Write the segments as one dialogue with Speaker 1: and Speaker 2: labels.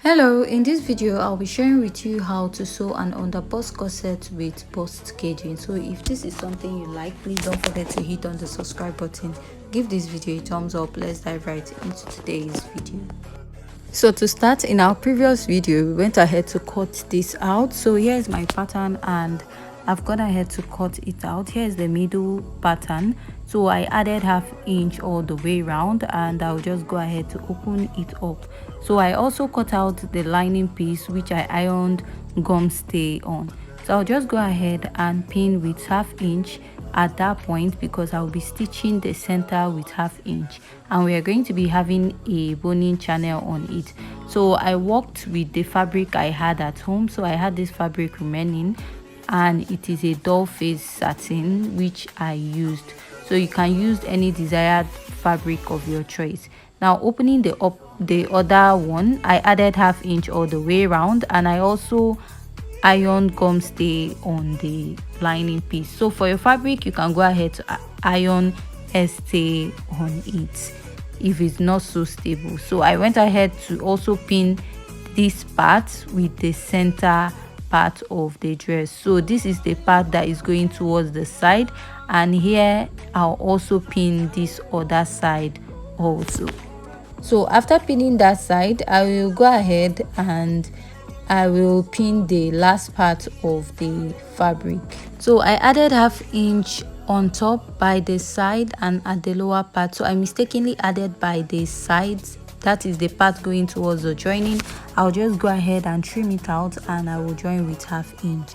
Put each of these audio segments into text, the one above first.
Speaker 1: Hello, in this video I'll be sharing with you how to sew an underbust corset with bust caging. So if this is something you like, please don't forget to hit on the subscribe button, give this video a thumbs up. Let's dive right into today's video. So to start, in our previous video we went ahead to cut this out. So here's my pattern and I've gone ahead to cut it out. Here's the middle pattern. So I added ½ inch all the way around and I'll just go ahead to open it up. So I also cut out the lining piece which I ironed gum stay on. So I'll just go ahead and pin with ½ inch at that point because I'll be stitching the center with ½ inch and we are going to be having a boning channel on it. So I worked with the fabric I had at home. So I had this fabric remaining and it is a doll face satin which I used. So you can use any desired fabric of your choice. Now opening the other one, I added ½ inch all the way around and I also iron gum stay on the lining piece. So for your fabric you can go ahead to iron stay on it if it's not so stable. So I went ahead to also pin this part with the center part of the dress. So this is the part that is going towards the side and here I'll also pin this other side also. So after pinning that side, I will go ahead and I will pin the last part of the fabric. So I added ½ inch on top by the side and at the lower part. So I mistakenly added by the sides, that is the part going towards the joining. I'll just go ahead and trim it out and I will join with ½ inch.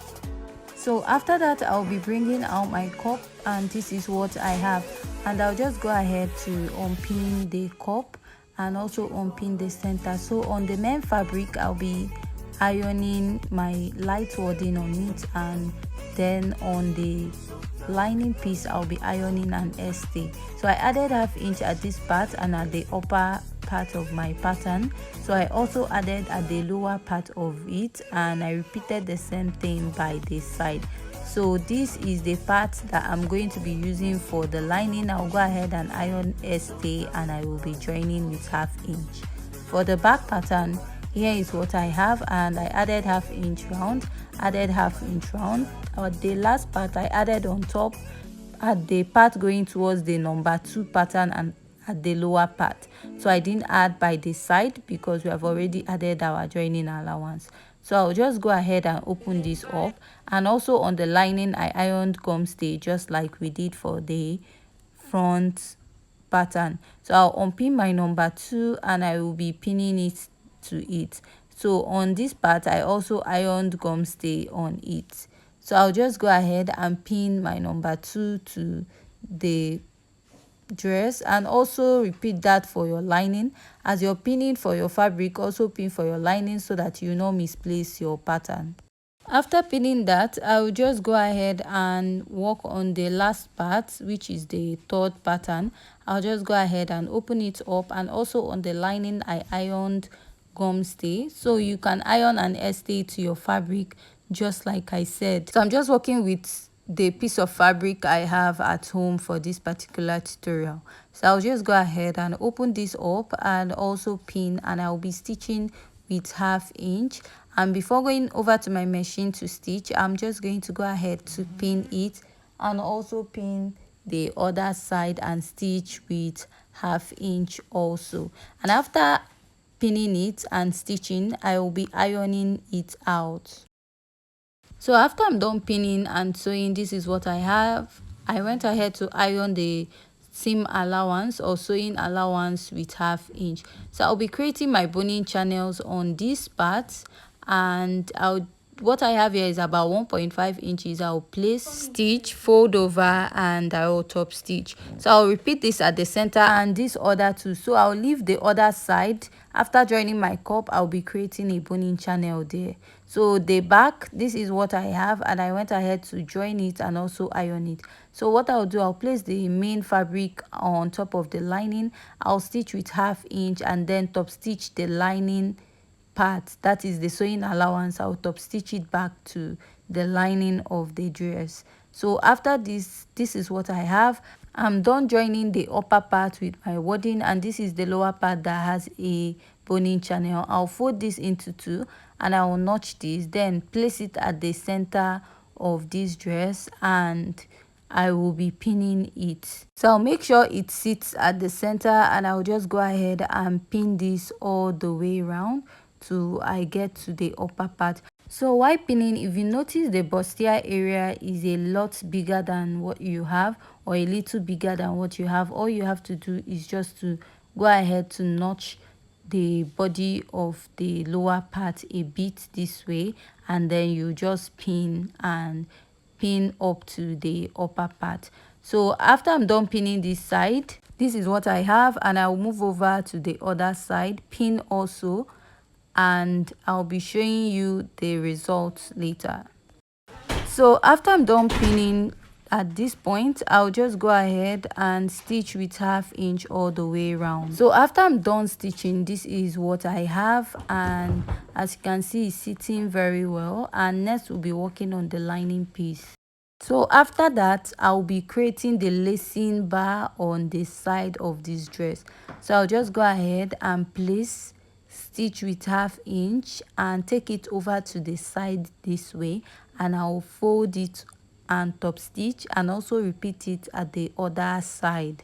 Speaker 1: So after that I'll be bringing out my cup and this is what I have, and I'll just go ahead to unpin the cup and also unpin the center. So on the main fabric I'll be ironing my light wadding on it, and then on the lining piece I'll be ironing an stay. So I added ½ inch at this part and at the upper part of my pattern. So I also added at the lower part of it and I repeated the same thing by this side. So this is the part that I'm going to be using for the lining. I'll go ahead and iron stay and I will be joining with ½ inch. For the back pattern, here is what I have, and I added ½ inch round, added ½ inch round. At the last part I added on top at the part going towards the number 2 pattern and at the lower part. So I didn't add by the side because we have already added our joining allowance. So I'll just go ahead and open this up, and also on the lining I ironed gum stay just like we did for the front pattern. So I'll unpin my number 2 and I will be pinning it to it. So on this part I also ironed gum stay on it. So I'll just go ahead and pin my number 2 to the dress, and also repeat that for your lining. As you're pinning for your fabric, also pin for your lining so that you not misplace your pattern. After pinning that, I will just go ahead and work on the last part, which is the third pattern. I'll just go ahead and open it up, and also on the lining I ironed gum stay. So you can iron an stay to your fabric just like I said. So I'm just working with the piece of fabric I have at home for this particular tutorial. So I'll just go ahead and open this up and also pin, and I'll be stitching with ½ inch. And before going over to my machine to stitch, I'm just going to go ahead to pin it and also pin the other side and stitch with ½ inch also. And after pinning it and stitching, I will be ironing it out. So after I'm done pinning and sewing, this is what I have. I went ahead to iron the seam allowance or sewing allowance with ½ inch. So I'll be creating my boning channels on this part, and what I have here is about 1.5 inches. I'll place, stitch, fold over, and I will top stitch. So I'll repeat this at the center and this other too. So I'll leave the other side. After joining my cup, I'll be creating a boning channel there. So the back, this is what I have, and I went ahead to join it and also iron it. So what I'll do, I'll place the main fabric on top of the lining. I'll stitch with ½ inch and then top stitch the lining part, that is the sewing allowance. I'll top stitch it back to the lining of the dress. So after this is what I have. I'm done joining the upper part with my wadding, and this is the lower part that has a boning channel. I'll fold this into two and I will notch this, then place it at the center of this dress, and I will be pinning it. So I'll make sure it sits at the center, and I'll just go ahead and pin this all the way around till I get to the upper part. So while pinning, if you notice the bustier area is a lot bigger than what you have, or a little bigger than what you have, all you have to do is just to go ahead to notch the body of the lower part a bit this way, and then you just pin and pin up to the upper part. So after I'm done pinning this side, this is what I have, and I'll move over to the other side, pin also, and I'll be showing you the results later. So after I'm done pinning at this point, I'll just go ahead and stitch with 1/2 inch all the way around. So after I'm done stitching, this is what I have, and as you can see, it's sitting very well. And next we'll be working on the lining piece. So after that, I'll be creating the lacing bar on the side of this dress. So I'll just go ahead and place stitch with 1/2 inch and take it over to the side this way, and I'll fold it and top stitch, and also repeat it at the other side.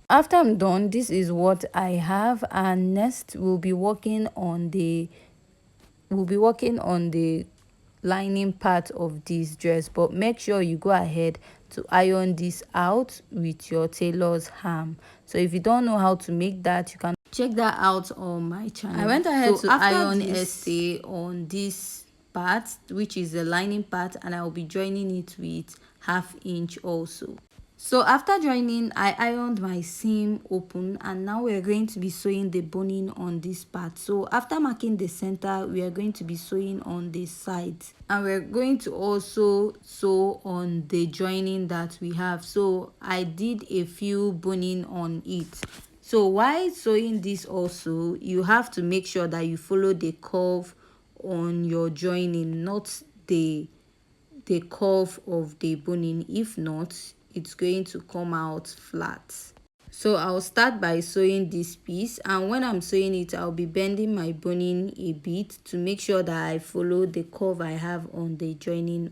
Speaker 1: After I'm done, this is what I have, and next we'll be working on the lining part of this dress, but make sure you go ahead to iron this out with your tailor's ham. So if you don't know how to make that, you can check that out on my channel. I went ahead to iron essay on this part, which is the lining part, and I'll be joining it with 1/2 inch also. So after joining, I ironed my seam open, and now we're going to be sewing the boning on this part. So after marking the center, we are going to be sewing on the sides, and we're going to also sew on the joining that we have. So I did a few boning on it. So while sewing this also, you have to make sure that you follow the curve on your joining, not the curve of the boning. If not, it's going to come out flat. So I'll start by sewing this piece, and when I'm sewing it, I'll be bending my boning a bit to make sure that I follow the curve I have on the joining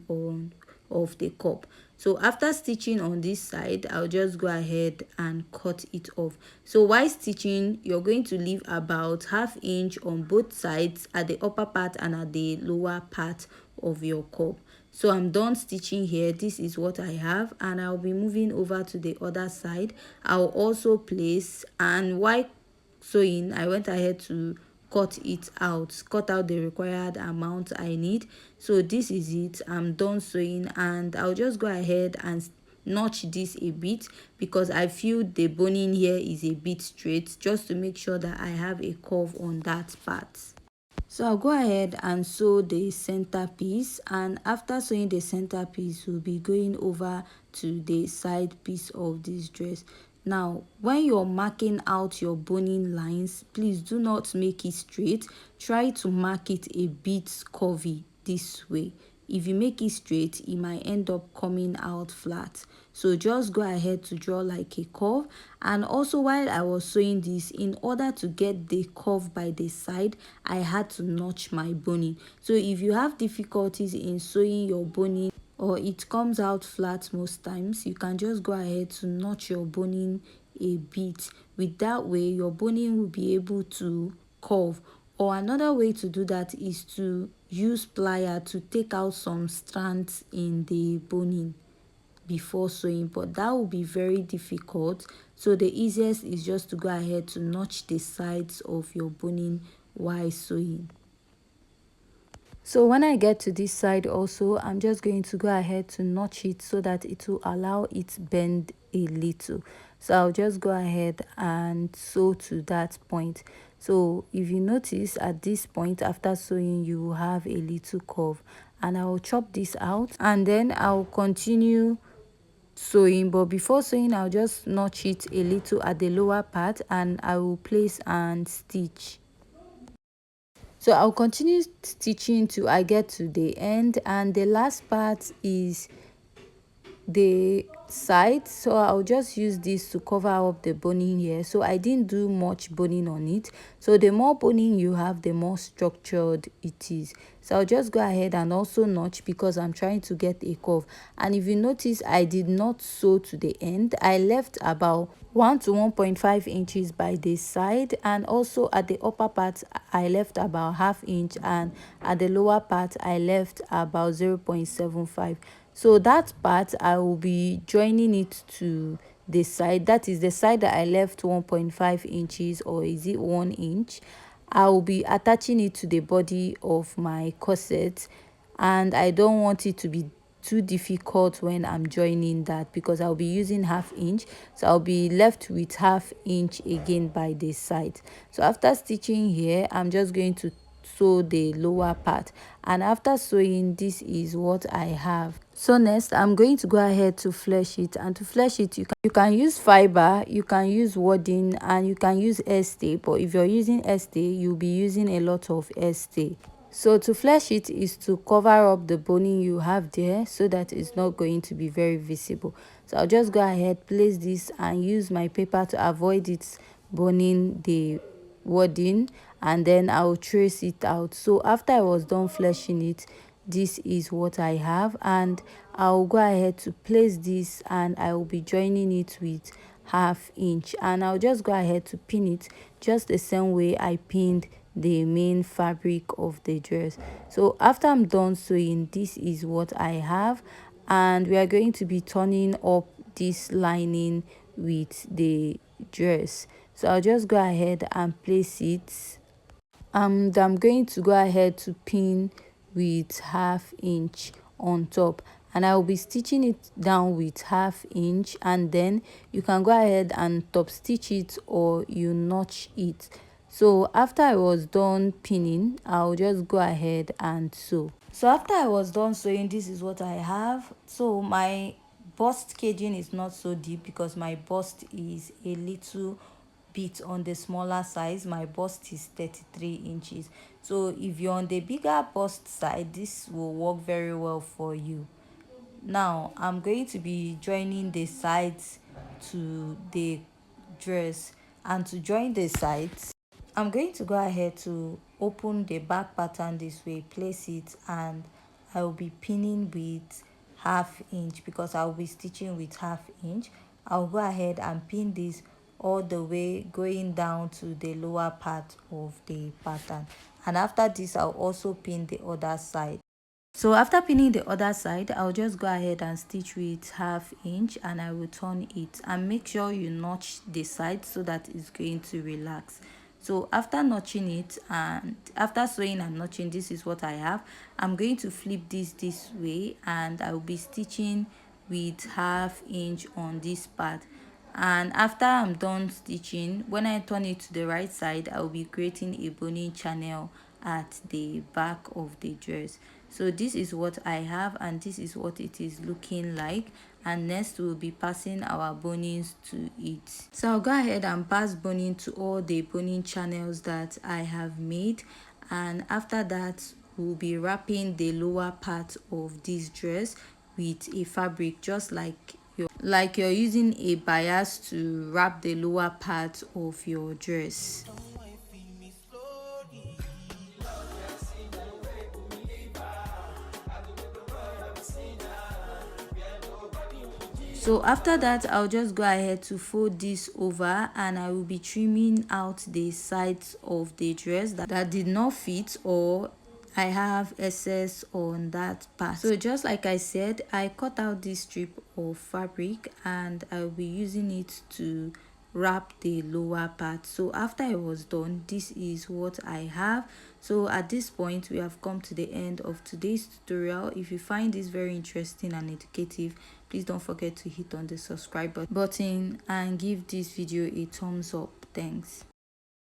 Speaker 1: of the cup. So after stitching on this side, I'll just go ahead and cut it off. So while stitching, you're going to leave about 1/2 inch on both sides, at the upper part and at the lower part of your cup. So I'm done stitching here. This is what I have, and I'll be moving over to the other side. I'll also place, and while sewing, I went ahead to cut out the required amount I need. So this is it. I'm done sewing, and I'll just go ahead and notch this a bit, because I feel the boning here is a bit straight, just to make sure that I have a curve on that part. So I'll go ahead and sew the center piece, and after sewing the center piece, we'll be going over to the side piece of this dress. Now, when you're marking out your boning lines, please do not make it straight. Try to mark it a bit curvy this way. If you make it straight, it might end up coming out flat. So just go ahead to draw like a curve. And also, while I was sewing this, in order to get the curve by the side, I had to notch my boning. So if you have difficulties in sewing your boning, or it comes out flat most times, you can just go ahead to notch your boning a bit. With that way, your boning will be able to curve. Or another way to do that is to use plier to take out some strands in the boning before sewing, but that will be very difficult. So the easiest is just to go ahead to notch the sides of your boning while sewing. So when I get to this side also, I'm just going to go ahead to notch it so that it will allow it bend a little. So I'll just go ahead and sew to that point. So if you notice, at this point after sewing, you will have a little curve, and I will chop this out, and then I'll continue sewing. But before sewing, I'll just notch it a little at the lower part, and I will place and stitch. So I'll continue stitching till I get to the end, and the last part is the side, so I'll just use this to cover up the boning here. So I didn't do much boning on it, so the more boning you have, the more structured it is. So I'll just go ahead and also notch, because I'm trying to get a curve. And if you notice, I did not sew to the end. I left about 1 to 1.5 inches by this side, and also at the upper part I left about ½ inch, and at the lower part I left about 0.75. so that part I will be joining it to the side, that is the side that I left 1.5 inches, or is it 1 inch. I will be attaching it to the body of my corset, and I don't want it to be too difficult when I'm joining that, because I'll be using ½ inch, so I'll be left with ½ inch again by this side. So after stitching here, I'm just going to sew the lower part, and after sewing, this is what I have. So next I'm going to go ahead to flesh it, and to flesh it you can use fiber, you can use wadding, and you can use stay, but if you're using stay, you'll be using a lot of stay. So to flesh it is to cover up the boning you have there, so that it's not going to be very visible. So I'll just go ahead, place this, and use my paper to avoid it boning the wadding, and then I'll trace it out. So after I was done fleshing it, this is what I have, and I'll go ahead to place this, and I will be joining it with ½ inch, and I'll just go ahead to pin it just the same way I pinned the main fabric of the dress. So after I'm done sewing, this is what I have, and we are going to be turning up this lining with the dress. So I'll just go ahead and place it, and I'm going to go ahead to pin with ½ inch on top, and I will be stitching it down with ½ inch, and then you can go ahead and top stitch it, or you notch it. So after I was done pinning, I'll just go ahead and sew. So after I was done sewing, this is what I have. So my bust caging is not so deep, because my bust is a little bit on the smaller size. My bust is 33 inches, so if you're on the bigger bust side, this will work very well for you. Now I'm going to be joining the sides to the dress, and to join the sides, I'm going to go ahead to open the back pattern this way, place it, and I will be pinning with ½ inch, because I will be stitching with ½ inch. I'll go ahead and pin this all the way going down to the lower part of the pattern, and after this I'll also pin the other side. So after pinning the other side, I'll just go ahead and stitch with ½ inch, and I will turn it, and make sure you notch the side so that it's going to relax. So after notching it, and after sewing and notching, this is what I have. I'm going to flip this way, and I will be stitching with ½ inch on this part. And after I'm done stitching, when I turn it to the right side, I will be creating a boning channel at the back of the dress. So this is what I have, and this is what it is looking like. And next we'll be passing our bonings to it. So I'll go ahead and pass boning to all the boning channels that I have made, and after that we'll be wrapping the lower part of this dress with a fabric, just like you're using a bias to wrap the lower part of your dress. So after that, I'll just go ahead to fold this over, and I will be trimming out the sides of the dress that did not fit, or I have excess on that part. So just like I said, I cut out this strip of fabric, and I'll be using it to wrap the lower part. So after I was done, this is what I have. So at this point, we have come to the end of today's tutorial. If you find this very interesting and educative, please don't forget to hit on the subscribe button and give this video a thumbs up. Thanks.